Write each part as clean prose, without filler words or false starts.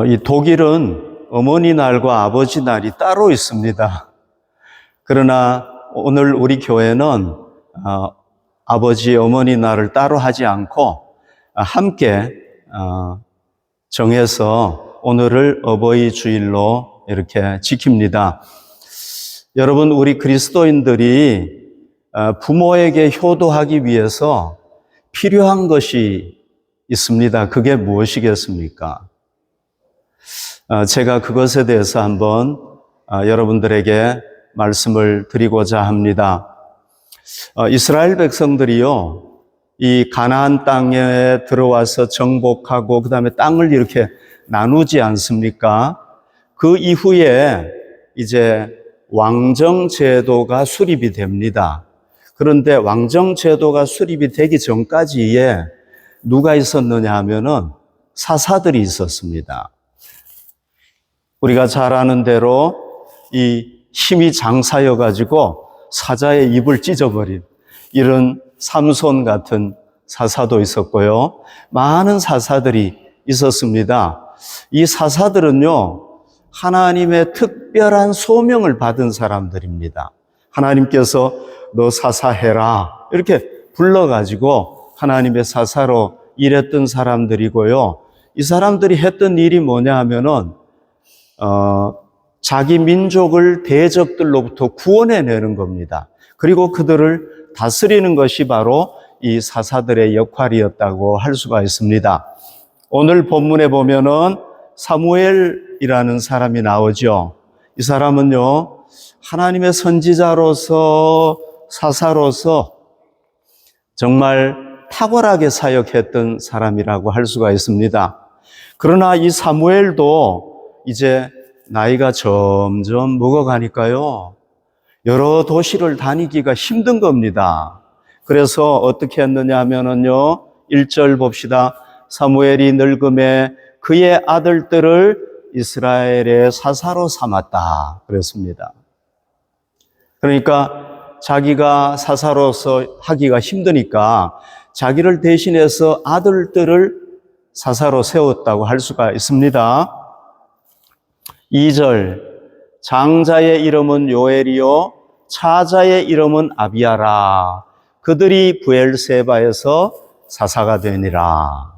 이 독일은 어머니 날과 아버지 날이 따로 있습니다. 그러나 오늘 우리 교회는 아버지, 어머니 날을 따로 하지 않고 함께 정해서 오늘을 어버이 주일로 이렇게 지킵니다. 여러분, 우리 그리스도인들이 부모에게 효도하기 위해서 필요한 것이 있습니다. 그게 무엇이겠습니까? 제가 그것에 대해서 한번 여러분들에게 말씀을 드리고자 합니다. 이스라엘 백성들이요, 이 가나안 땅에 들어와서 정복하고 그 다음에 땅을 이렇게 나누지 않습니까? 그 이후에 이제 왕정 제도가 수립이 됩니다. 그런데 왕정 제도가 수립이 되기 전까지에 누가 있었느냐 하면은 사사들이 있었습니다. 우리가 잘 아는 대로 이 힘이 장사여가지고 사자의 입을 찢어버린 이런 삼손 같은 사사도 있었고요. 많은 사사들이 있었습니다. 이 사사들은요, 하나님의 특별한 소명을 받은 사람들입니다. 하나님께서 너 사사해라 이렇게 불러가지고 하나님의 사사로 일했던 사람들이고요. 이 사람들이 했던 일이 뭐냐 하면은 자기 민족을 대적들로부터 구원해내는 겁니다. 그리고 그들을 다스리는 것이 바로 이 사사들의 역할이었다고 할 수가 있습니다. 오늘 본문에 보면은 사무엘이라는 사람이 나오죠. 이 사람은요, 하나님의 선지자로서 사사로서 정말 탁월하게 사역했던 사람이라고 할 수가 있습니다. 그러나 이 사무엘도 이제 나이가 점점 먹어가니까요, 여러 도시를 다니기가 힘든 겁니다. 그래서 어떻게 했느냐 하면은요, 1절 봅시다. 사무엘이 늙음에 그의 아들들을 이스라엘의 사사로 삼았다 그랬습니다. 그러니까 자기가 사사로서 하기가 힘드니까 자기를 대신해서 아들들을 사사로 세웠다고 할 수가 있습니다. 2절, 장자의 이름은 요엘이요 차자의 이름은 아비야라. 그들이 브엘세바에서 사사가 되니라.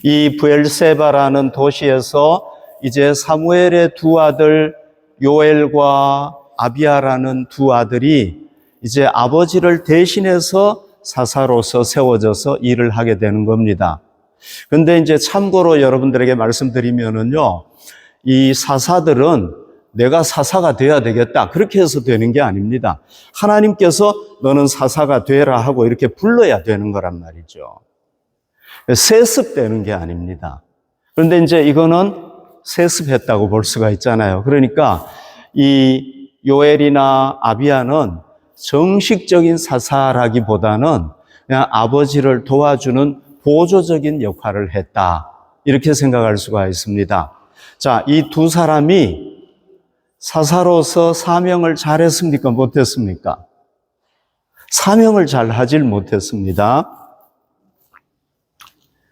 이 브엘세바라는 도시에서 이제 사무엘의 두 아들 요엘과 아비야라는 두 아들이 이제 아버지를 대신해서 사사로서 세워져서 일을 하게 되는 겁니다. 근데 이제 참고로 여러분들에게 말씀드리면은요, 이 사사들은 내가 사사가 돼야 되겠다 그렇게 해서 되는 게 아닙니다. 하나님께서 너는 사사가 되라 하고 이렇게 불러야 되는 거란 말이죠. 세습되는 게 아닙니다. 그런데 이제 이거는 세습했다고 볼 수가 있잖아요. 그러니까 이 요엘이나 아비야는 정식적인 사사라기보다는 그냥 아버지를 도와주는 보조적인 역할을 했다 이렇게 생각할 수가 있습니다. 자, 이 두 사람이 사사로서 사명을 잘했습니까? 못했습니까? 사명을 잘 하질 못했습니다.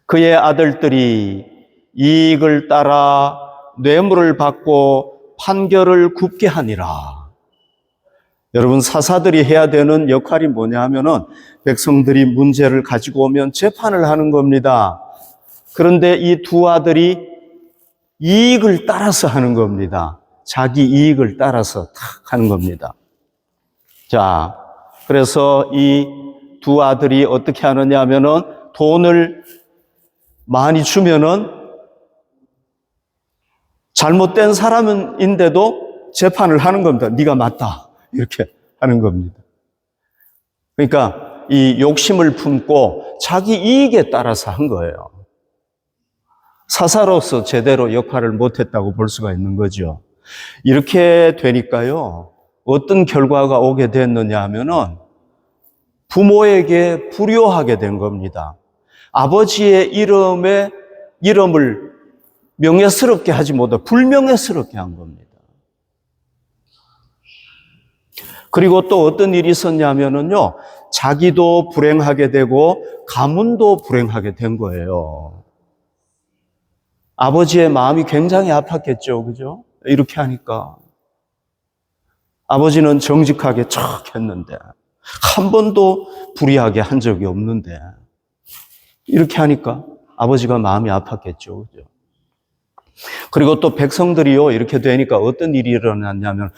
그의 아들들이 이익을 따라 뇌물을 받고 판결을 굽게 하니라. 여러분, 사사들이 해야 되는 역할이 뭐냐 하면은 백성들이 문제를 가지고 오면 재판을 하는 겁니다. 그런데 이 두 아들이 이익을 따라서 하는 겁니다. 자기 이익을 따라서 탁 하는 겁니다. 자, 그래서 이 두 아들이 어떻게 하느냐 하면은 돈을 많이 주면은 잘못된 사람인데도 재판을 하는 겁니다. 네가 맞다 이렇게 하는 겁니다. 그러니까 이 욕심을 품고 자기 이익에 따라서 한 거예요. 사사로서 제대로 역할을 못했다고 볼 수가 있는 거죠. 이렇게 되니까요, 어떤 결과가 오게 됐느냐 하면은 부모에게 불효하게 된 겁니다. 아버지의 이름을 명예스럽게 하지 못하고 불명예스럽게 한 겁니다. 그리고 또 어떤 일이 있었냐면은요, 자기도 불행하게 되고 가문도 불행하게 된 거예요. 아버지의 마음이 굉장히 아팠겠죠. 그죠? 이렇게 하니까. 아버지는 정직하게 척 했는데, 한 번도 불의하게 한 적이 없는데, 이렇게 하니까 아버지가 마음이 아팠겠죠. 그죠? 그리고 또 백성들이요, 이렇게 되니까 어떤 일이 일어났냐면,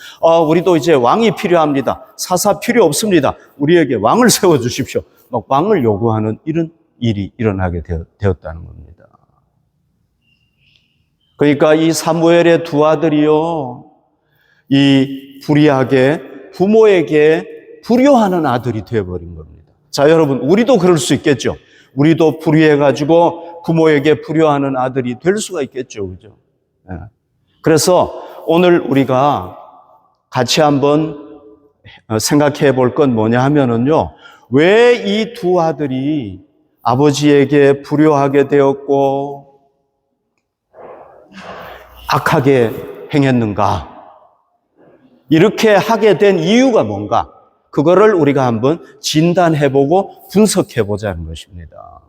우리도 이제 왕이 필요합니다. 사사 필요 없습니다. 우리에게 왕을 세워주십시오. 막 왕을 요구하는 이런 일이 일어나게 되었다는 겁니다. 그러니까 이 사무엘의 두 아들이요, 이 불의하게 부모에게 불효하는 아들이 되어버린 겁니다. 자, 여러분, 우리도 그럴 수 있겠죠. 우리도 불의해가지고 부모에게 불효하는 아들이 될 수가 있겠죠. 그죠? 네. 그래서 오늘 우리가 같이 한번 생각해 볼 건 뭐냐 하면은요, 왜 이 두 아들이 아버지에게 불효하게 되었고 악하게 행했는가? 이렇게 하게 된 이유가 뭔가? 그거를 우리가 한번 진단해보고 분석해보자는 것입니다.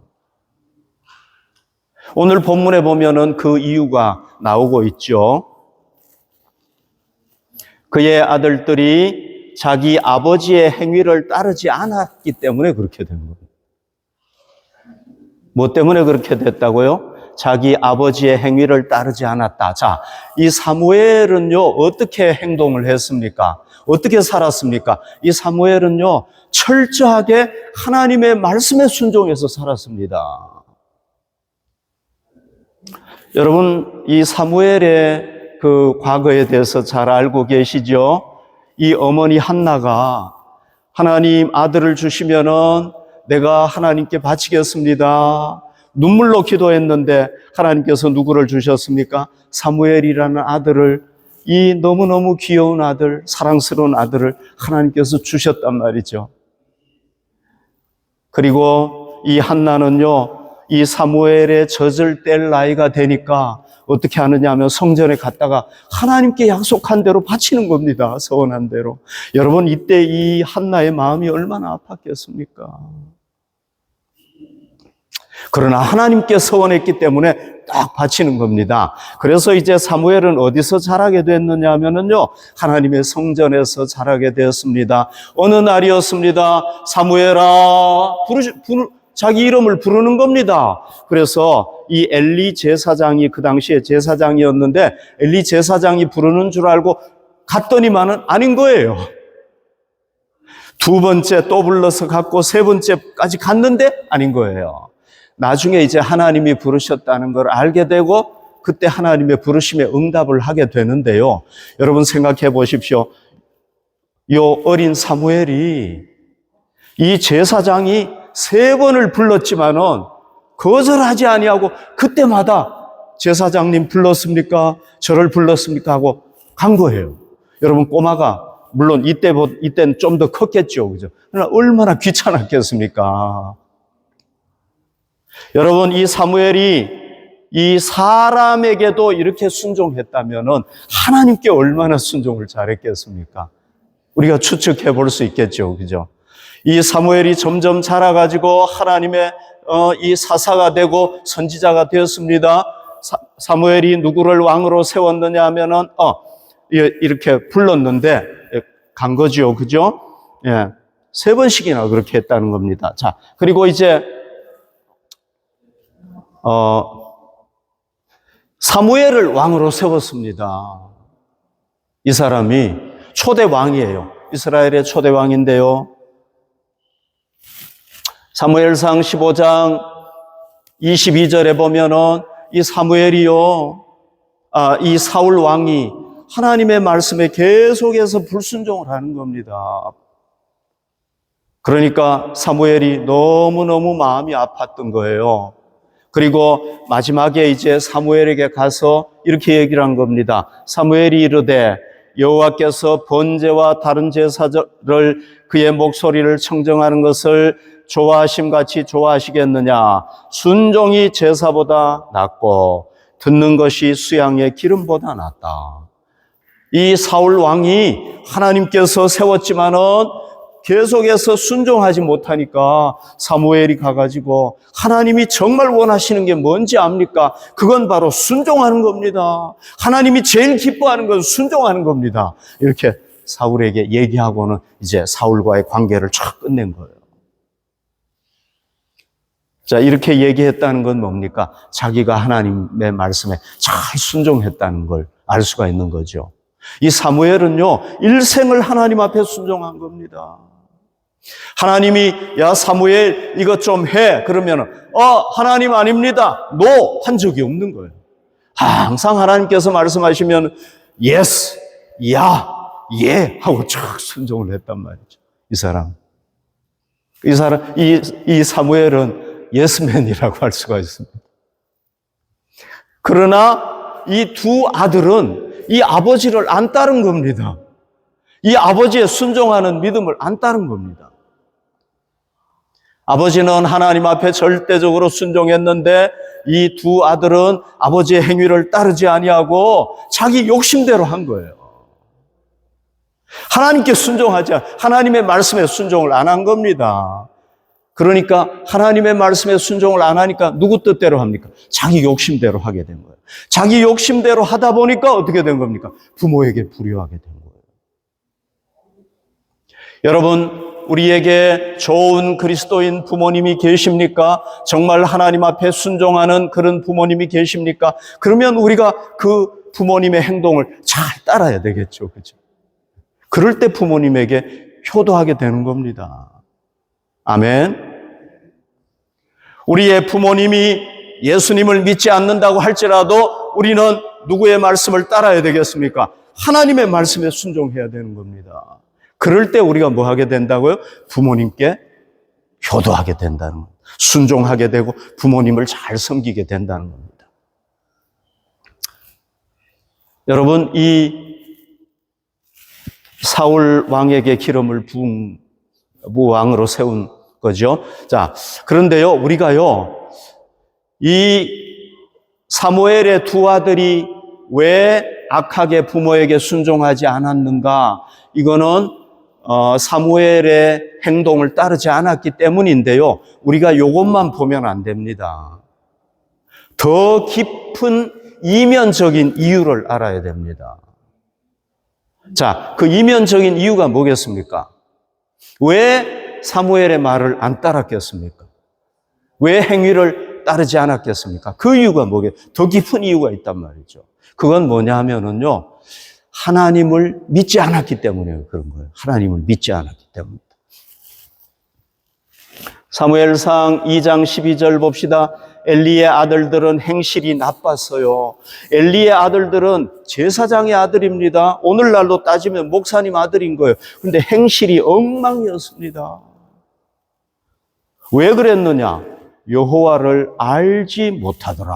오늘 본문에 보면은 그 이유가 나오고 있죠. 그의 아들들이 자기 아버지의 행위를 따르지 않았기 때문에 그렇게 된 겁니다. 뭐 때문에 그렇게 됐다고요? 자기 아버지의 행위를 따르지 않았다. 자, 이 사무엘은요, 어떻게 행동을 했습니까? 어떻게 살았습니까? 이 사무엘은요, 철저하게 하나님의 말씀에 순종해서 살았습니다. 여러분, 이 사무엘의 그 과거에 대해서 잘 알고 계시죠? 이 어머니 한나가 하나님 아들을 주시면은 내가 하나님께 바치겠습니다. 눈물로 기도했는데 하나님께서 누구를 주셨습니까? 사무엘이라는 아들을, 이 너무너무 귀여운 아들, 사랑스러운 아들을 하나님께서 주셨단 말이죠. 그리고 이 한나는요, 이 사무엘의 젖을 뗄 나이가 되니까 어떻게 하느냐 하면 성전에 갔다가 하나님께 약속한 대로 바치는 겁니다. 서원한 대로. 여러분, 이때 이 한나의 마음이 얼마나 아팠겠습니까? 그러나 하나님께 서원했기 때문에 딱 바치는 겁니다. 그래서 이제 사무엘은 어디서 자라게 됐느냐 하면은요, 하나님의 성전에서 자라게 되었습니다. 어느 날이었습니다. 사무엘아, 자기 이름을 부르는 겁니다. 그래서 이 엘리 제사장이 그 당시에 제사장이었는데 엘리 제사장이 부르는 줄 알고 갔더니만은 아닌 거예요. 두 번째 또 불러서 갔고 세 번째까지 갔는데 아닌 거예요. 나중에 이제 하나님이 부르셨다는 걸 알게 되고 그때 하나님의 부르심에 응답을 하게 되는데요. 여러분 생각해 보십시오. 이 어린 사무엘이 이 제사장이 세 번을 불렀지만은 거절하지 아니하고 그때마다 제사장님 불렀습니까? 저를 불렀습니까? 하고 간 거예요. 여러분 꼬마가 물론 이때는 좀 더 컸겠죠. 그죠? 그러나 얼마나 귀찮았겠습니까? 여러분 이 사무엘이 이 사람에게도 이렇게 순종했다면은 하나님께 얼마나 순종을 잘했겠습니까? 우리가 추측해 볼 수 있겠죠. 그죠? 이 사무엘이 점점 자라가지고 하나님의 이 사사가 되고 선지자가 되었습니다. 사무엘이 누구를 왕으로 세웠느냐 하면은 이렇게 불렀는데 간 거죠. 그죠? 예. 세 번씩이나 그렇게 했다는 겁니다. 자, 그리고 이제 사무엘을 왕으로 세웠습니다. 이 사람이 초대 왕이에요. 이스라엘의 초대 왕인데요. 사무엘상 15장 22절에 보면은 이 사무엘이요, 이 사울 왕이 하나님의 말씀에 계속해서 불순종을 하는 겁니다. 그러니까 사무엘이 너무너무 마음이 아팠던 거예요. 그리고 마지막에 이제 사무엘에게 가서 이렇게 얘기를 한 겁니다. 사무엘이 이르되 여호와께서 번제와 다른 제사를 그의 목소리를 청정하는 것을 좋아하심같이 좋아하시겠느냐? 순종이 제사보다 낫고 듣는 것이 수양의 기름보다 낫다. 이 사울 왕이 하나님께서 세웠지만은 계속해서 순종하지 못하니까 사무엘이 가가지고 하나님이 정말 원하시는 게 뭔지 압니까? 그건 바로 순종하는 겁니다. 하나님이 제일 기뻐하는 건 순종하는 겁니다. 이렇게 사울에게 얘기하고는 이제 사울과의 관계를 쫙 끝낸 거예요. 자, 이렇게 얘기했다는 건 뭡니까? 자기가 하나님의 말씀에 잘 순종했다는 걸 알 수가 있는 거죠. 이 사무엘은요, 일생을 하나님 앞에 순종한 겁니다. 하나님이 야 사무엘 이것 좀 해 그러면은 하나님 아닙니다. 노 한 적이 없는 거예요. 항상 하나님께서 말씀하시면 예스, 야, 예 하고 쫙 순종을 했단 말이죠. 이 사무엘은 예스맨이라고 할 수가 있습니다. 그러나 이 두 아들은 이 아버지를 안 따른 겁니다. 이 아버지의 순종하는 믿음을 안 따른 겁니다. 아버지는 하나님 앞에 절대적으로 순종했는데 이 두 아들은 아버지의 행위를 따르지 아니하고 자기 욕심대로 한 거예요. 하나님께 순종하지 하나님의 말씀에 순종을 안 한 겁니다. 그러니까 하나님의 말씀에 순종을 안 하니까 누구 뜻대로 합니까? 자기 욕심대로 하게 된 거예요. 자기 욕심대로 하다 보니까 어떻게 된 겁니까? 부모에게 불효하게 된 거예요. 여러분, 우리에게 좋은 그리스도인 부모님이 계십니까? 정말 하나님 앞에 순종하는 그런 부모님이 계십니까? 그러면 우리가 그 부모님의 행동을 잘 따라야 되겠죠. 그죠? 그럴 때 부모님에게 효도하게 되는 겁니다. 아멘. 우리의 부모님이 예수님을 믿지 않는다고 할지라도 우리는 누구의 말씀을 따라야 되겠습니까? 하나님의 말씀에 순종해야 되는 겁니다. 그럴 때 우리가 뭐 하게 된다고요? 부모님께 효도하게 된다는 겁니다. 순종하게 되고 부모님을 잘 섬기게 된다는 겁니다. 여러분, 이 사울 왕에게 기름을 부은 왕으로 세운 거죠. 자, 그런데요, 우리가요, 이 사무엘의 두 아들이 왜 악하게 부모에게 순종하지 않았는가? 이거는 사무엘의 행동을 따르지 않았기 때문인데요. 우리가 이것만 보면 안 됩니다. 더 깊은 이면적인 이유를 알아야 됩니다. 자, 그 이면적인 이유가 뭐겠습니까? 왜 사무엘의 말을 안 따랐겠습니까? 왜 행위를 따르지 않았겠습니까? 그 이유가 뭐겠어요? 더 깊은 이유가 있단 말이죠. 그건 뭐냐 하면은요, 하나님을 믿지 않았기 때문에 그런 거예요. 하나님을 믿지 않았기 때문입니다. 사무엘상 2장 12절 봅시다. 엘리의 아들들은 행실이 나빴어요. 엘리의 아들들은 제사장의 아들입니다. 오늘날로 따지면 목사님 아들인 거예요. 그런데 행실이 엉망이었습니다. 왜 그랬느냐? 여호와를 알지 못하더라.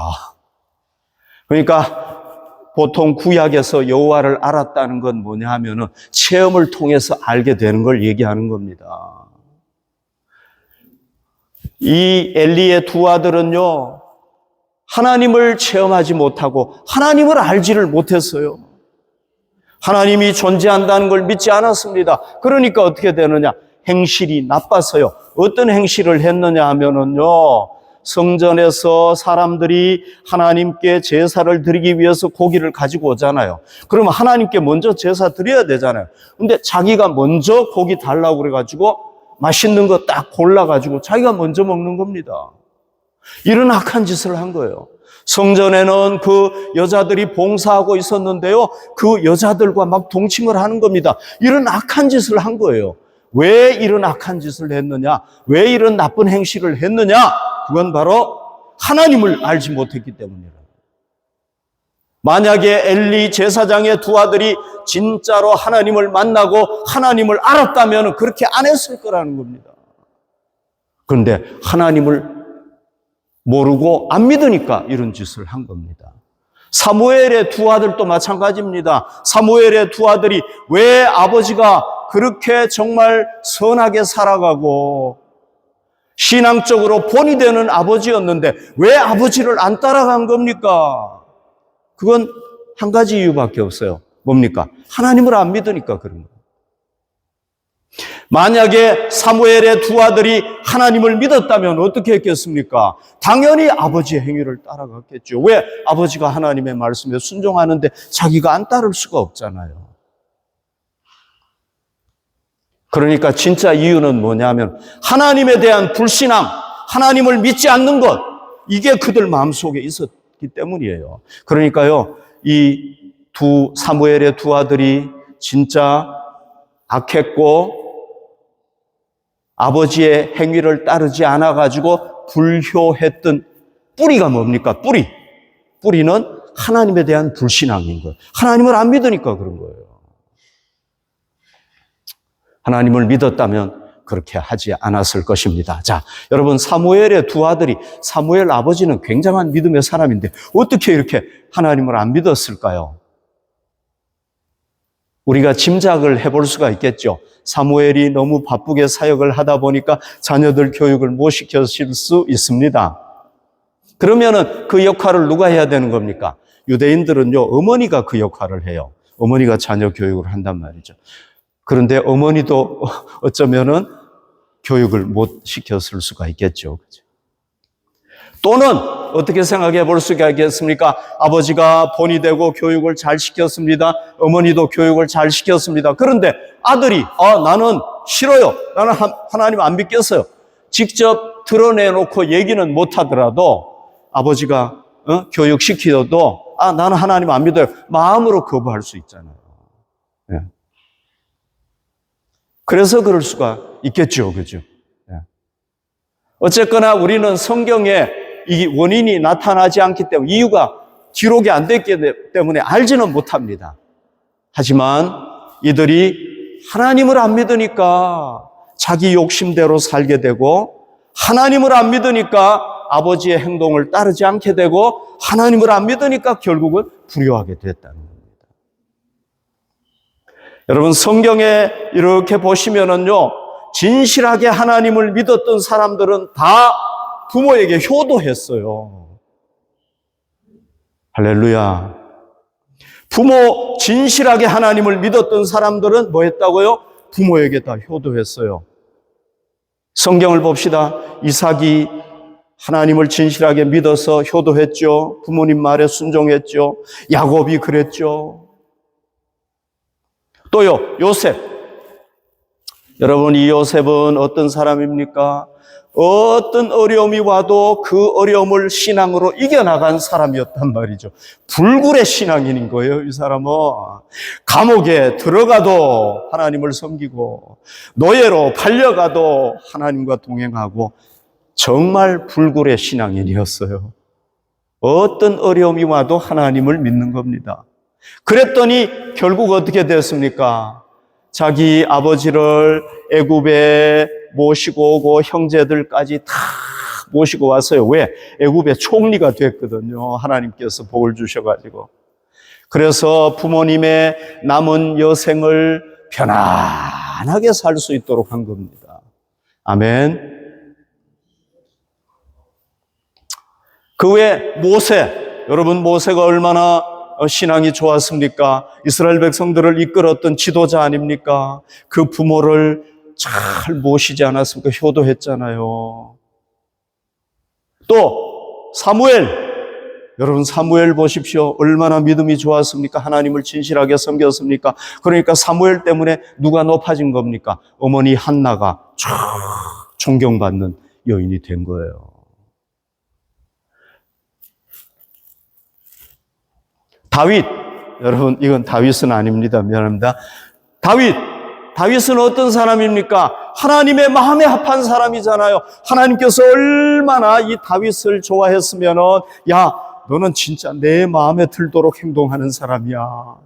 그러니까 보통 구약에서 여호와를 알았다는 건 뭐냐 하면은 체험을 통해서 알게 되는 걸 얘기하는 겁니다. 이 엘리의 두 아들은요, 하나님을 체험하지 못하고 하나님을 알지를 못했어요. 하나님이 존재한다는 걸 믿지 않았습니다. 그러니까 어떻게 되느냐? 행실이 나빴어요. 어떤 행실을 했느냐 하면은요, 성전에서 사람들이 하나님께 제사를 드리기 위해서 고기를 가지고 오잖아요. 그러면 하나님께 먼저 제사 드려야 되잖아요. 근데 자기가 먼저 고기 달라고 그래가지고 맛있는 거 딱 골라가지고 자기가 먼저 먹는 겁니다. 이런 악한 짓을 한 거예요. 성전에는 그 여자들이 봉사하고 있었는데요, 그 여자들과 막 동침을 하는 겁니다. 이런 악한 짓을 한 거예요. 왜 이런 악한 짓을 했느냐? 왜 이런 나쁜 행실을 했느냐? 그건 바로 하나님을 알지 못했기 때문이라. 만약에 엘리 제사장의 두 아들이 진짜로 하나님을 만나고 하나님을 알았다면 그렇게 안 했을 거라는 겁니다. 그런데 하나님을 모르고 안 믿으니까 이런 짓을 한 겁니다. 사무엘의 두 아들도 마찬가지입니다. 사무엘의 두 아들이 왜 아버지가 그렇게 정말 선하게 살아가고 신앙적으로 본이 되는 아버지였는데 왜 아버지를 안 따라간 겁니까? 그건 한 가지 이유밖에 없어요. 뭡니까? 하나님을 안 믿으니까 그런 거예요. 만약에 사무엘의 두 아들이 하나님을 믿었다면 어떻게 했겠습니까? 당연히 아버지의 행위를 따라갔겠죠. 왜? 아버지가 하나님의 말씀에 순종하는데 자기가 안 따를 수가 없잖아요. 그러니까 진짜 이유는 뭐냐면 하나님에 대한 불신앙, 하나님을 믿지 않는 것, 이게 그들 마음속에 있었기 때문이에요. 그러니까요, 이 사무엘의 두 아들이 진짜 악했고 아버지의 행위를 따르지 않아가지고 불효했던 뿌리가 뭡니까? 뿌리는 하나님에 대한 불신앙인 거예요. 하나님을 안 믿으니까 그런 거예요. 하나님을 믿었다면 그렇게 하지 않았을 것입니다. 자, 여러분, 사무엘의 두 아들이, 사무엘 아버지는 굉장한 믿음의 사람인데 어떻게 이렇게 하나님을 안 믿었을까요? 우리가 짐작을 해볼 수가 있겠죠. 사무엘이 너무 바쁘게 사역을 하다 보니까 자녀들 교육을 못 시켰을 수 있습니다. 그러면은 그 역할을 누가 해야 되는 겁니까? 유대인들은요, 어머니가 그 역할을 해요. 어머니가 자녀 교육을 한단 말이죠. 그런데 어머니도 어쩌면은 교육을 못 시켰을 수가 있겠죠. 또는 어떻게 생각해 볼 수가 있겠습니까? 아버지가 본이 되고 교육을 잘 시켰습니다. 어머니도 교육을 잘 시켰습니다. 그런데 아들이 나는 싫어요. 나는 하나님 안 믿겠어요. 직접 드러내놓고 얘기는 못하더라도 아버지가 교육시키어도 나는 하나님 안 믿어요. 마음으로 거부할 수 있잖아요. 예. 그래서 그럴 수가 있겠죠. 그죠? 예. 어쨌거나 우리는 성경에 이 원인이 나타나지 않기 때문에, 이유가 기록이 안 됐기 때문에 알지는 못합니다. 하지만 이들이 하나님을 안 믿으니까 자기 욕심대로 살게 되고, 하나님을 안 믿으니까 아버지의 행동을 따르지 않게 되고, 하나님을 안 믿으니까 결국은 불효하게 됐다는 겁니다. 여러분, 성경에 이렇게 보시면은요, 진실하게 하나님을 믿었던 사람들은 다 부모에게 효도했어요. 할렐루야. 진실하게 하나님을 믿었던 사람들은 뭐 했다고요? 부모에게 다 효도했어요. 성경을 봅시다. 이삭이 하나님을 진실하게 믿어서 효도했죠. 부모님 말에 순종했죠. 야곱이 그랬죠. 또요, 요셉. 여러분, 이 요셉은 어떤 사람입니까? 어떤 어려움이 와도 그 어려움을 신앙으로 이겨나간 사람이었단 말이죠. 불굴의 신앙인인 거예요, 이 사람은. 감옥에 들어가도 하나님을 섬기고, 노예로 팔려가도 하나님과 동행하고, 정말 불굴의 신앙인이었어요. 어떤 어려움이 와도 하나님을 믿는 겁니다. 그랬더니 결국 어떻게 됐습니까? 자기 아버지를 애굽에 모시고 오고 형제들까지 다 모시고 왔어요. 왜? 애굽의 총리가 됐거든요. 하나님께서 복을 주셔가지고. 그래서 부모님의 남은 여생을 편안하게 살 수 있도록 한 겁니다. 아멘. 그 외에 모세, 여러분, 모세가 얼마나 신앙이 좋았습니까? 이스라엘 백성들을 이끌었던 지도자 아닙니까? 그 부모를 잘 모시지 않았습니까? 효도했잖아요. 또 사무엘, 여러분, 사무엘 보십시오. 얼마나 믿음이 좋았습니까? 하나님을 진실하게 섬겼습니까? 그러니까 사무엘 때문에 누가 높아진 겁니까? 어머니 한나가 존경받는 여인이 된 거예요. 다윗, 여러분, 이건 다윗은 아닙니다. 미안합니다. 다윗은 어떤 사람입니까? 하나님의 마음에 합한 사람이잖아요. 하나님께서 얼마나 이 다윗을 좋아했으면은, 야, 너는 진짜 내 마음에 들도록 행동하는 사람이야.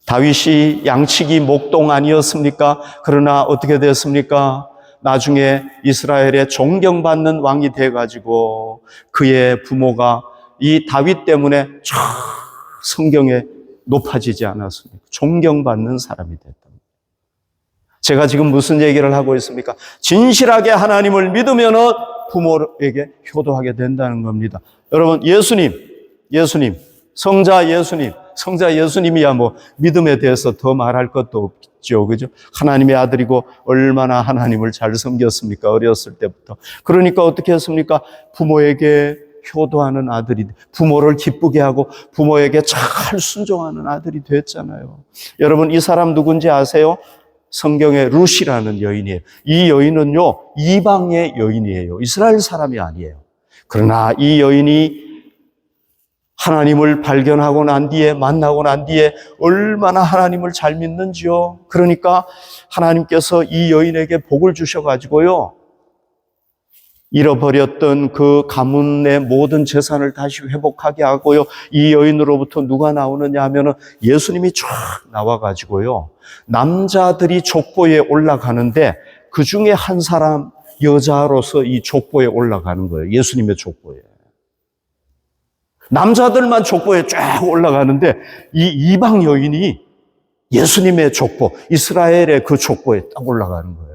다윗이 양치기 목동 아니었습니까? 그러나 어떻게 됐습니까? 나중에 이스라엘의 존경받는 왕이 돼가지고 그의 부모가 이 다윗 때문에 성경에 높아지지 않았습니까? 존경받는 사람이 됐다. 제가 지금 무슨 얘기를 하고 있습니까? 진실하게 하나님을 믿으면 부모에게 효도하게 된다는 겁니다. 여러분, 예수님, 성자 예수님, 성자 예수님이야 뭐 믿음에 대해서 더 말할 것도 없죠. 그죠? 하나님의 아들이고 얼마나 하나님을 잘 섬겼습니까? 어렸을 때부터. 그러니까 어떻게 했습니까? 부모에게 효도하는 아들이, 부모를 기쁘게 하고 부모에게 잘 순종하는 아들이 됐잖아요. 여러분, 이 사람 누군지 아세요? 성경에 룻이라는 여인이에요. 이 여인은요, 이방의 여인이에요. 이스라엘 사람이 아니에요. 그러나 이 여인이 하나님을 발견하고 난 뒤에, 만나고 난 뒤에 얼마나 하나님을 잘 믿는지요. 그러니까 하나님께서 이 여인에게 복을 주셔가지고요, 잃어버렸던 그 가문의 모든 재산을 다시 회복하게 하고요. 이 여인으로부터 누가 나오느냐 하면은 예수님이 쫙 나와가지고요, 남자들이 족보에 올라가는데 그 중에 한 사람 여자로서 이 족보에 올라가는 거예요. 예수님의 족보에. 남자들만 족보에 쫙 올라가는데 이 이방 여인이 예수님의 족보, 이스라엘의 그 족보에 딱 올라가는 거예요.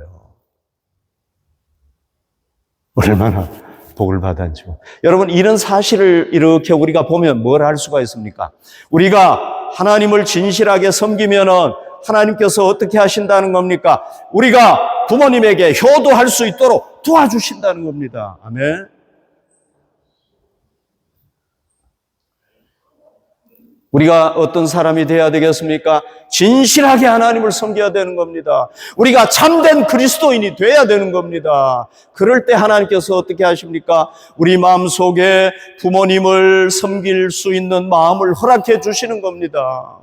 얼마나 복을 받았는지. 여러분, 이런 사실을 이렇게 우리가 보면 뭘 할 수가 있습니까? 우리가 하나님을 진실하게 섬기면은 하나님께서 어떻게 하신다는 겁니까? 우리가 부모님에게 효도할 수 있도록 도와주신다는 겁니다. 아멘. 우리가 어떤 사람이 되어야 되겠습니까? 진실하게 하나님을 섬겨야 되는 겁니다. 우리가 참된 그리스도인이 돼야 되는 겁니다. 그럴 때 하나님께서 어떻게 하십니까? 우리 마음속에 부모님을 섬길 수 있는 마음을 허락해 주시는 겁니다.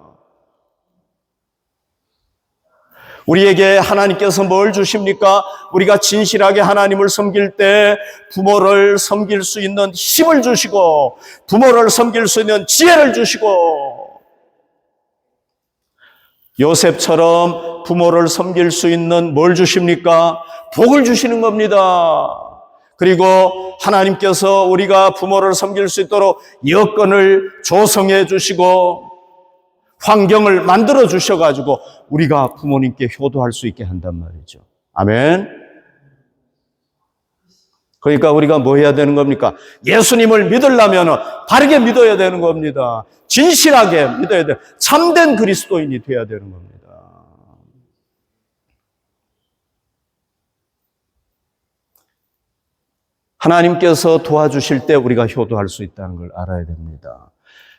우리에게 하나님께서 뭘 주십니까? 우리가 진실하게 하나님을 섬길 때 부모를 섬길 수 있는 힘을 주시고, 부모를 섬길 수 있는 지혜를 주시고, 요셉처럼 부모를 섬길 수 있는 뭘 주십니까? 복을 주시는 겁니다. 그리고 하나님께서 우리가 부모를 섬길 수 있도록 여건을 조성해 주시고 환경을 만들어 주셔가지고 우리가 부모님께 효도할 수 있게 한단 말이죠. 아멘. 그러니까 우리가 뭐 해야 되는 겁니까? 예수님을 믿으려면 바르게 믿어야 되는 겁니다. 진실하게 믿어야 돼요. 참된 그리스도인이 돼야 되는 겁니다. 하나님께서 도와주실 때 우리가 효도할 수 있다는 걸 알아야 됩니다.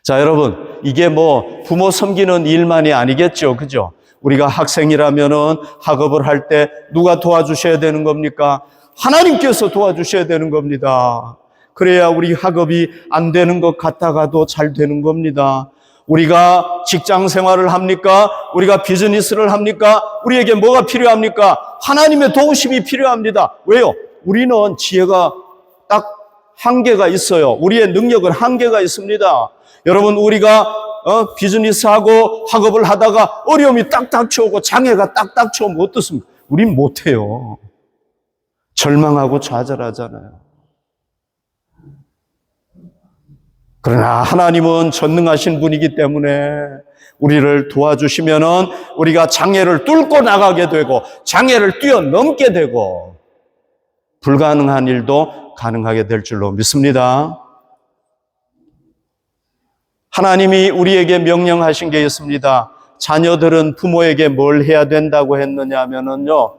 자, 여러분, 이게 뭐 부모 섬기는 일만이 아니겠죠. 그죠? 우리가 학생이라면은 학업을 할 때 누가 도와주셔야 되는 겁니까? 하나님께서 도와주셔야 되는 겁니다. 그래야 우리 학업이 안 되는 것 같다가도 잘 되는 겁니다. 우리가 직장 생활을 합니까? 우리가 비즈니스를 합니까? 우리에게 뭐가 필요합니까? 하나님의 도우심이 필요합니다. 왜요? 우리는 지혜가 딱 한계가 있어요. 우리의 능력은 한계가 있습니다. 여러분, 우리가 비즈니스하고 학업을 하다가 어려움이 딱 닥쳐오고 장애가 딱 닥쳐오면 어떻습니까? 우린 못해요. 절망하고 좌절하잖아요. 그러나 하나님은 전능하신 분이기 때문에 우리를 도와주시면은 우리가 장애를 뚫고 나가게 되고 장애를 뛰어넘게 되고 불가능한 일도 가능하게 될 줄로 믿습니다. 하나님이 우리에게 명령하신 게 있습니다. 자녀들은 부모에게 뭘 해야 된다고 했느냐 하면은요,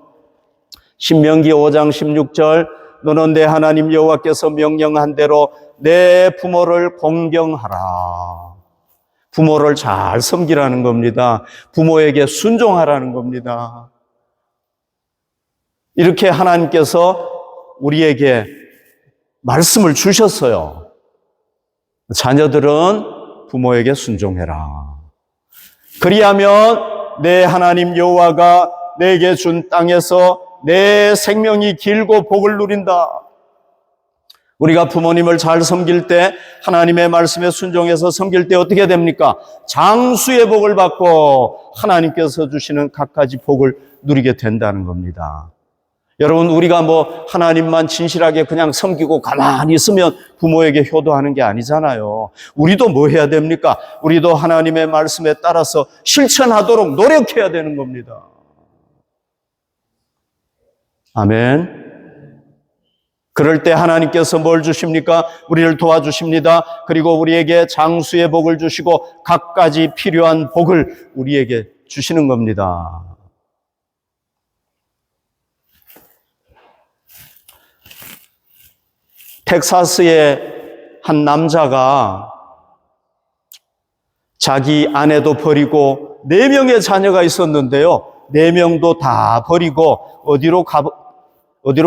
신명기 5장 16절, 너는 내 하나님 여호와께서 명령한 대로 내 부모를 공경하라. 부모를 잘 섬기라는 겁니다. 부모에게 순종하라는 겁니다. 이렇게 하나님께서 우리에게 말씀을 주셨어요. 자녀들은 부모에게 순종해라. 그리하면 내 하나님 여호와가 내게 준 땅에서 내 생명이 길고 복을 누린다. 우리가 부모님을 잘 섬길 때, 하나님의 말씀에 순종해서 섬길 때 어떻게 됩니까? 장수의 복을 받고 하나님께서 주시는 갖가지 복을 누리게 된다는 겁니다. 여러분, 우리가 뭐 하나님만 진실하게 그냥 섬기고 가만히 있으면 부모에게 효도하는 게 아니잖아요. 우리도 뭐 해야 됩니까? 우리도 하나님의 말씀에 따라서 실천하도록 노력해야 되는 겁니다. 아멘. 그럴 때 하나님께서 뭘 주십니까? 우리를 도와주십니다. 그리고 우리에게 장수의 복을 주시고 갖가지 필요한 복을 우리에게 주시는 겁니다. 텍사스의 한 남자가 자기 아내도 버리고 4명의 자녀가 있었는데요. 4명도 다 버리고 어디로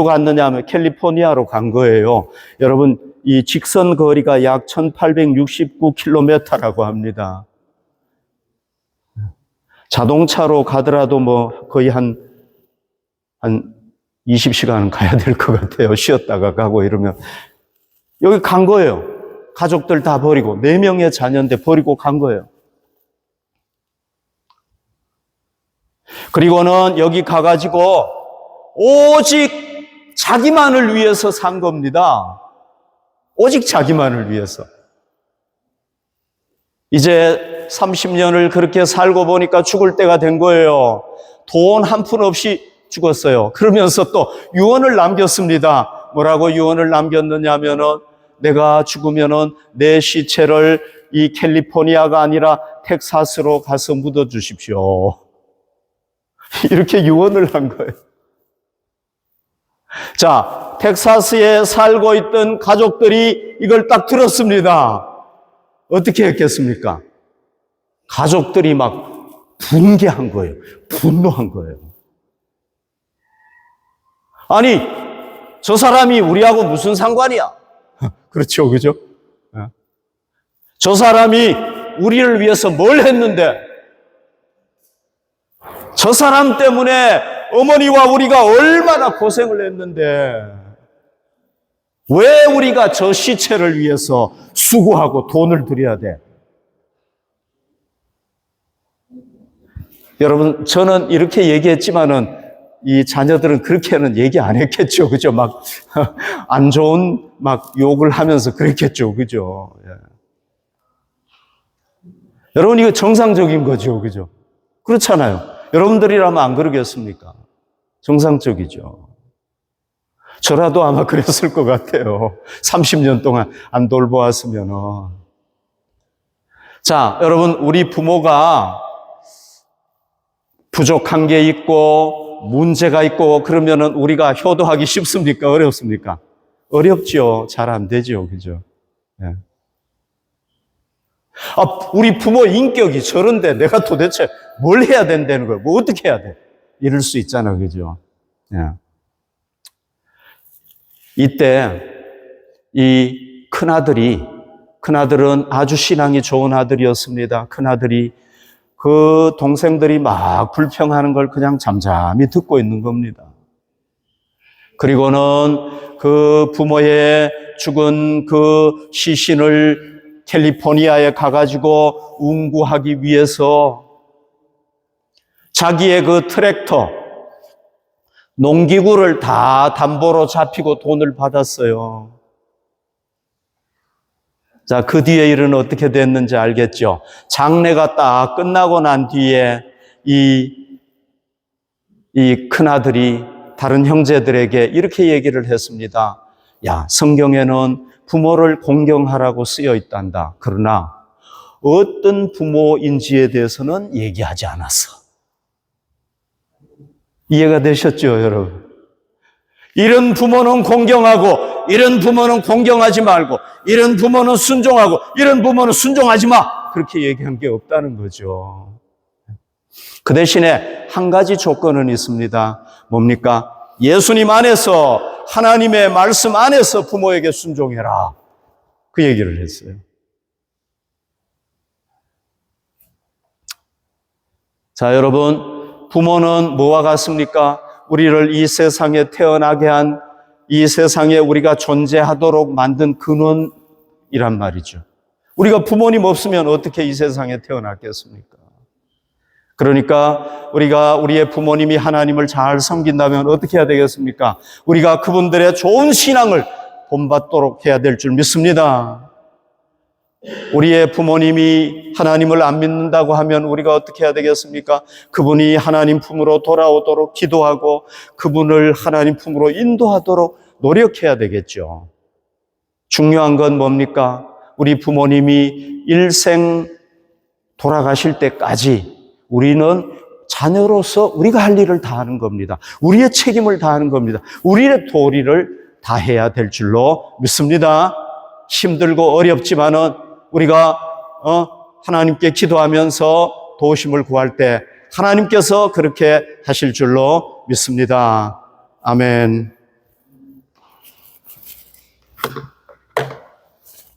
갔느냐 하면 캘리포니아로 간 거예요. 여러분, 이 직선 거리가 약 1869km라고 합니다. 자동차로 가더라도 뭐 거의 한 20시간은 가야 될 것 같아요. 쉬었다가 가고 이러면. 여기 간 거예요. 가족들 다 버리고 4명의 자녀인데 버리고 간 거예요. 그리고는 여기 가가지고 오직 자기만을 위해서 산 겁니다. 오직 자기만을 위해서. 이제 30년을 그렇게 살고 보니까 죽을 때가 된 거예요. 돈 한 푼 없이 죽었어요. 그러면서 또 유언을 남겼습니다. 뭐라고 유언을 남겼느냐면은 내가 죽으면은 내 시체를 이 캘리포니아가 아니라 텍사스로 가서 묻어 주십시오. 이렇게 유언을 한 거예요. 자, 텍사스에 살고 있던 가족들이 이걸 딱 들었습니다. 어떻게 했겠습니까? 가족들이 막 분개한 거예요. 분노한 거예요. 아니, 저 사람이 우리하고 무슨 상관이야? 그렇죠, 그죠? 저 사람이 우리를 위해서 뭘 했는데, 저 사람 때문에 어머니와 우리가 얼마나 고생을 했는데, 왜 우리가 저 시체를 위해서 수고하고 돈을 들여야 돼? 여러분, 저는 이렇게 얘기했지만은 이 자녀들은 그렇게는 얘기 안 했겠죠. 그죠? 막, 안 좋은 막 욕을 하면서 그랬겠죠. 그죠? 예. 여러분, 이거 정상적인 거죠. 그죠? 그렇잖아요. 여러분들이라면 안 그러겠습니까? 정상적이죠. 저라도 아마 그랬을 것 같아요. 30년 동안 안 돌보았으면은. 자, 여러분, 우리 부모가 부족한 게 있고, 문제가 있고 그러면은 우리가 효도하기 쉽습니까? 어렵습니까? 어렵죠. 잘 안 되죠. 그죠? 예. 우리 부모 인격이 저런데 내가 도대체 뭘 해야 된다는 거야? 뭐 어떻게 해야 돼? 이럴 수 있잖아. 그죠? 예. 이때 이 큰아들은 아주 신앙이 좋은 아들이었습니다. 큰아들이 그 동생들이 막 불평하는 걸 그냥 잠잠히 듣고 있는 겁니다. 그리고는 그 부모의 죽은 그 시신을 캘리포니아에 가가지고 운구하기 위해서 자기의 그 트랙터, 농기구를 다 담보로 잡히고 돈을 받았어요. 자, 그 뒤에 일은 어떻게 됐는지 알겠죠? 장례가 딱 끝나고 난 뒤에 이 큰아들이 다른 형제들에게 이렇게 얘기를 했습니다. 야, 성경에는 부모를 공경하라고 쓰여 있단다. 그러나 어떤 부모인지에 대해서는 얘기하지 않았어. 이해가 되셨죠, 여러분? 이런 부모는 공경하고, 이런 부모는 공경하지 말고, 이런 부모는 순종하고, 이런 부모는 순종하지 마. 그렇게 얘기한 게 없다는 거죠. 그 대신에 한 가지 조건은 있습니다. 뭡니까? 예수님 안에서, 하나님의 말씀 안에서 부모에게 순종해라. 그 얘기를 했어요. 자, 여러분, 부모는 뭐와 같습니까? 우리를 이 세상에 태어나게 한, 이 세상에 우리가 존재하도록 만든 근원이란 말이죠. 우리가 부모님 없으면 어떻게 이 세상에 태어났겠습니까? 그러니까 우리가 우리의 부모님이 하나님을 잘 섬긴다면 어떻게 해야 되겠습니까? 우리가 그분들의 좋은 신앙을 본받도록 해야 될 줄 믿습니다. 우리의 부모님이 하나님을 안 믿는다고 하면 우리가 어떻게 해야 되겠습니까? 그분이 하나님 품으로 돌아오도록 기도하고 그분을 하나님 품으로 인도하도록 노력해야 되겠죠. 중요한 건 뭡니까? 우리 부모님이 일생 돌아가실 때까지 우리는 자녀로서 우리가 할 일을 다 하는 겁니다. 우리의 책임을 다하는 겁니다. 우리의 도리를 다해야 될 줄로 믿습니다. 힘들고 어렵지만은 우리가 하나님께 기도하면서 도우심을 구할 때 하나님께서 그렇게 하실 줄로 믿습니다. 아멘.